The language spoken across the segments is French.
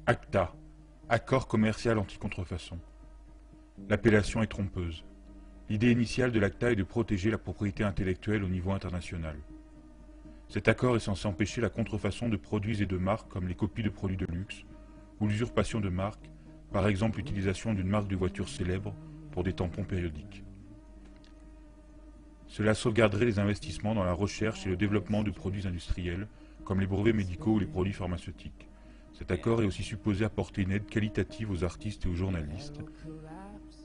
ACTA, Accord commercial anti-contrefaçon. L'appellation est trompeuse. L'idée initiale de l'ACTA est de protéger la propriété intellectuelle au niveau international. Cet accord est censé empêcher la contrefaçon de produits et de marques comme les copies de produits de luxe ou l'usurpation de marques, par exemple l'utilisation d'une marque de voiture célèbre pour des tampons périodiques. Cela sauvegarderait les investissements dans la recherche et le développement de produits industriels comme les brevets médicaux ou les produits pharmaceutiques. Cet accord est aussi supposé apporter une aide qualitative aux artistes et aux journalistes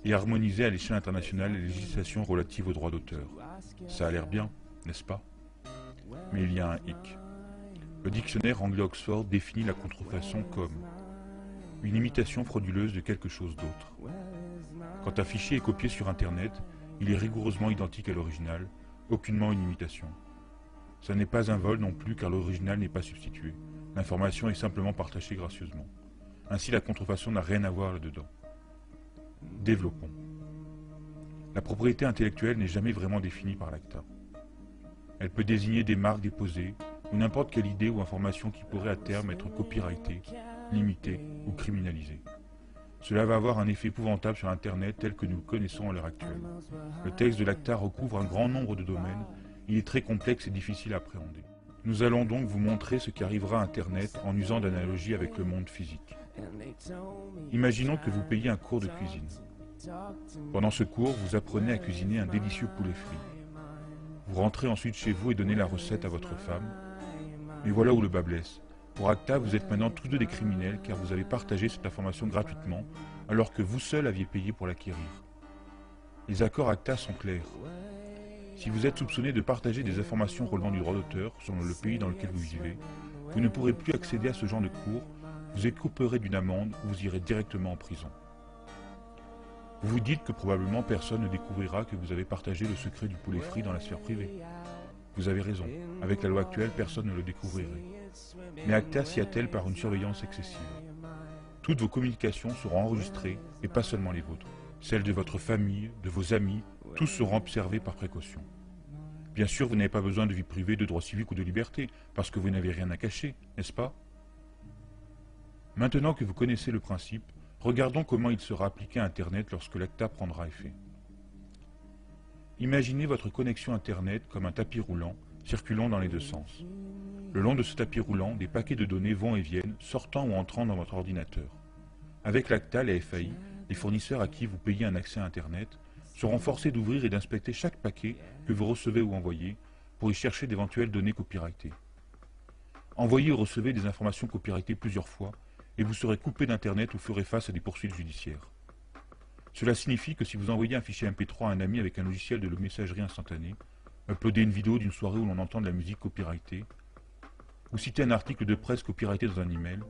et harmoniser à l'échelle internationale les législations relatives aux droits d'auteur. Ça a l'air bien, n'est-ce pas? Mais il y a un hic. Le dictionnaire anglais-Oxford définit la contrefaçon comme une imitation frauduleuse de quelque chose d'autre. Quand un fichier est copié sur Internet, il est rigoureusement identique à l'original, aucunement une imitation. Ça n'est pas un vol non plus car l'original n'est pas substitué. L'information est simplement partagée gracieusement. Ainsi la contrefaçon n'a rien à voir là-dedans. Développons. La propriété intellectuelle n'est jamais vraiment définie par l'ACTA. Elle peut désigner des marques déposées ou n'importe quelle idée ou information qui pourrait à terme être copyrightée, limitée ou criminalisée. Cela va avoir un effet épouvantable sur Internet tel que nous le connaissons à l'heure actuelle. Le texte de l'ACTA recouvre un grand nombre de domaines, il est très complexe et difficile à appréhender. Nous allons donc vous montrer ce qui arrivera à Internet en usant d'analogies avec le monde physique. Imaginons que vous payez un cours de cuisine. Pendant ce cours, vous apprenez à cuisiner un délicieux poulet frit. Vous rentrez ensuite chez vous et donnez la recette à votre femme. Mais voilà où le bas blesse. Pour ACTA, vous êtes maintenant tous deux des criminels car vous avez partagé cette information gratuitement alors que vous seul aviez payé pour l'acquérir. Les accords ACTA sont clairs. Si vous êtes soupçonné de partager des informations relevant du droit d'auteur selon le pays dans lequel vous vivez, vous ne pourrez plus accéder à ce genre de cours, vous écoperez d'une amende ou vous irez directement en prison. Vous vous dites que probablement personne ne découvrira que vous avez partagé le secret du poulet frit dans la sphère privée. Vous avez raison, avec la loi actuelle, personne ne le découvrirait. Mais ACTA s'y attelle par une surveillance excessive. Toutes vos communications seront enregistrées, et pas seulement les vôtres. Celles de votre famille, de vos amis, tous seront observés par précaution. Bien sûr, vous n'avez pas besoin de vie privée, de droits civiques ou de liberté, parce que vous n'avez rien à cacher, n'est-ce pas? Maintenant que vous connaissez le principe, regardons comment il sera appliqué à Internet lorsque l'ACTA prendra effet. Imaginez votre connexion Internet comme un tapis roulant, circulant dans les deux sens. Le long de ce tapis roulant, des paquets de données vont et viennent, sortant ou entrant dans votre ordinateur. Avec l'ACTA, les FAI, les fournisseurs à qui vous payez un accès à Internet, seront forcés d'ouvrir et d'inspecter chaque paquet que vous recevez ou envoyez pour y chercher d'éventuelles données copyrightées. Envoyez ou recevez des informations copyrightées plusieurs fois et vous serez coupé d'Internet ou ferez face à des poursuites judiciaires. Cela signifie que si vous envoyez un fichier MP3 à un ami avec un logiciel de messagerie instantanée, uploadez une vidéo d'une soirée où l'on entend de la musique copyrightée, ou citez un article de presse copyrighté dans un email,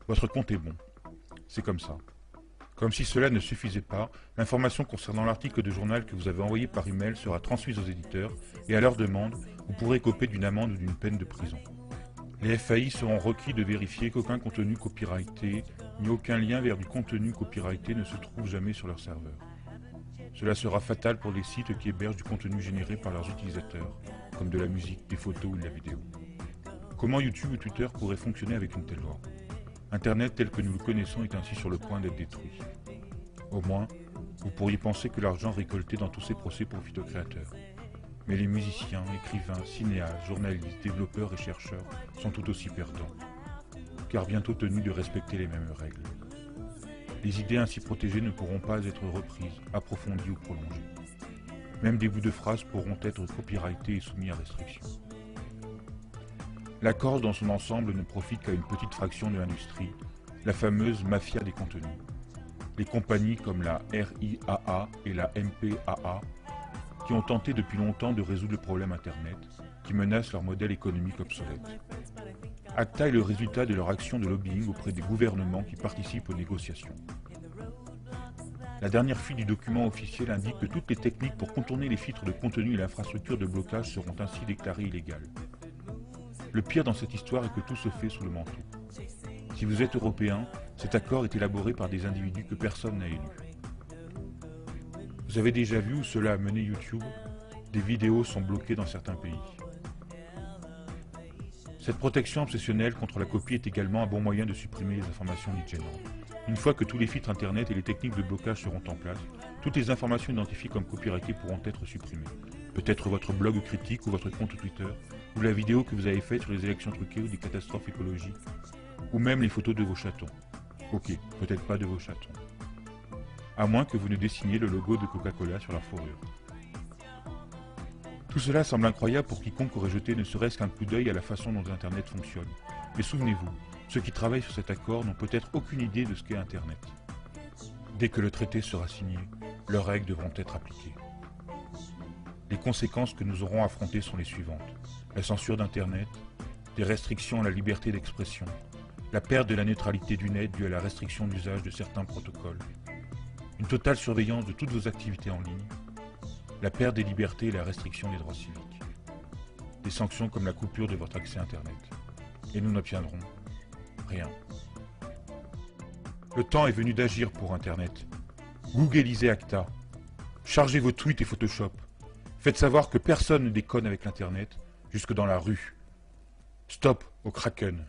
votre compte est bon. C'est comme ça. Comme si cela ne suffisait pas, l'information concernant l'article de journal que vous avez envoyé par email sera transmise aux éditeurs et à leur demande, vous pourrez écoper d'une amende ou d'une peine de prison. Les FAI seront requis de vérifier qu'aucun contenu copyrighté ni aucun lien vers du contenu copyrighté ne se trouve jamais sur leur serveur. Cela sera fatal pour les sites qui hébergent du contenu généré par leurs utilisateurs, comme de la musique, des photos ou de la vidéo. Comment YouTube ou Twitter pourraient fonctionner avec une telle loi? Internet tel que nous le connaissons est ainsi sur le point d'être détruit. Au moins, vous pourriez penser que l'argent récolté dans tous ces procès profite aux créateurs. Mais les musiciens, écrivains, cinéastes, journalistes, développeurs et chercheurs sont tout aussi perdants, car bientôt tenus de respecter les mêmes règles. Les idées ainsi protégées ne pourront pas être reprises, approfondies ou prolongées. Même des bouts de phrases pourront être copyrightés et soumis à restriction. L'accord dans son ensemble ne profite qu'à une petite fraction de l'industrie, la fameuse mafia des contenus. Les compagnies comme la RIAA et la MPAA, qui ont tenté depuis longtemps de résoudre le problème Internet, qui menace leur modèle économique obsolète. ACTA est le résultat de leur action de lobbying auprès des gouvernements qui participent aux négociations. La dernière fuite du document officiel indique que toutes les techniques pour contourner les filtres de contenu et l'infrastructure de blocage seront ainsi déclarées illégales. Le pire dans cette histoire est que tout se fait sous le manteau. Si vous êtes européen, cet accord est élaboré par des individus que personne n'a élus. Vous avez déjà vu où cela a mené YouTube? Des vidéos sont bloquées dans certains pays. Cette protection obsessionnelle contre la copie est également un bon moyen de supprimer les informations dites gênantes. Une fois que tous les filtres internet et les techniques de blocage seront en place, toutes les informations identifiées comme copyrightées pourront être supprimées. Peut-être votre blog critique ou votre compte Twitter, ou la vidéo que vous avez faite sur les élections truquées ou des catastrophes écologiques, ou même les photos de vos chatons. Ok, peut-être pas de vos chatons. À moins que vous ne dessiniez le logo de Coca-Cola sur leur fourrure. Tout cela semble incroyable pour quiconque aurait jeté ne serait-ce qu'un coup d'œil à la façon dont Internet fonctionne. Mais souvenez-vous, ceux qui travaillent sur cet accord n'ont peut-être aucune idée de ce qu'est Internet. Dès que le traité sera signé, leurs règles devront être appliquées. Les conséquences que nous aurons affrontées sont les suivantes. La censure d'Internet, des restrictions à la liberté d'expression, la perte de la neutralité du net due à la restriction d'usage de certains protocoles, une totale surveillance de toutes vos activités en ligne, la perte des libertés et la restriction des droits civiques, des sanctions comme la coupure de votre accès Internet. Et nous n'obtiendrons rien. Le temps est venu d'agir pour Internet. Googleisez Acta. Chargez vos tweets et Photoshop. Faites savoir que personne ne déconne avec l'Internet, jusque dans la rue. Stop au Kraken.